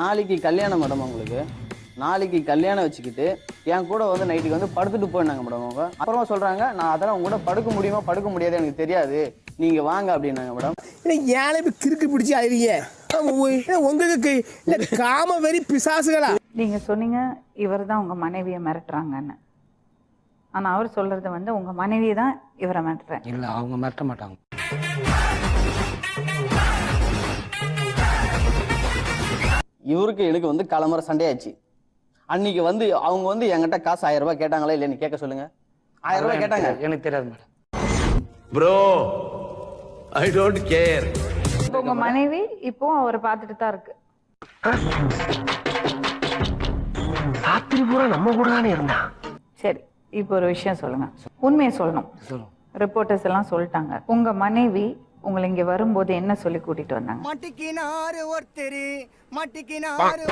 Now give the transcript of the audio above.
நாளைக்கு கல்யாணம் மேடம் உங்களுக்கு. நாளைக்கு கல்யாணம் வச்சுக்கிட்டு என் கூட வந்து நைட்டுக்கு வந்து படுத்துட்டு போயினாங்க மேடம் அவங்க. அப்புறமா சொல்றாங்க நான் அதெல்லாம் உங்க கூட படுக்க முடியுமா படுக்க முடியாது எனக்கு தெரியாது, நீங்க வாங்க அப்படின்னாங்க மேடம். ஏழை கிறுக்கு பிடிச்சி அழுவீங்க உங்களுக்கு காம வெறி பிசாசுகளா? நீங்க சொன்னீங்க இவர் தான் உங்க மனைவியை மிரட்டுறாங்கன்னு. ஆனா அவர் சொல்றது வந்து உங்க மனைவி தான் இவரை மிரட்டுறேன். இல்ல அவங்க மிரட்ட மாட்டாங்க. இவருக்கு எனக்கு வந்து காலமுறை சண்டையாச்சு. அன்னைக்கு வந்து அவங்க வந்து என்கிட்ட காசு 1000 ரூபாய் கேட்டாங்களா இல்லைன்னு கேட்க சொல்லுங்க. 1000 ரூபாய் கேட்டாங்க. எனக்கு தெரியாது madam. Bro I don't care. இப்போ உங்க மனைவி இப்போ அவரை பார்த்துட்டு தான் இருக்கு. ராத்திரி பூரா நம்ம கூட தானே இருந்தா. சரி, இப்போ ஒரு விஷயம் சொல்லுங்க, உண்மையை சொல்லணும். ரிப்போர்ட்டர்ஸ் எல்லாம் சொல்லிட்டாங்க, உங்க மனைவி உங்களை இங்க வரும்போது என்ன சொல்லி கூட்டிட்டு வந்தாங்க? மாட்டிக்கினாரு ஒருத்தரு மாட்டிக்கினாரு.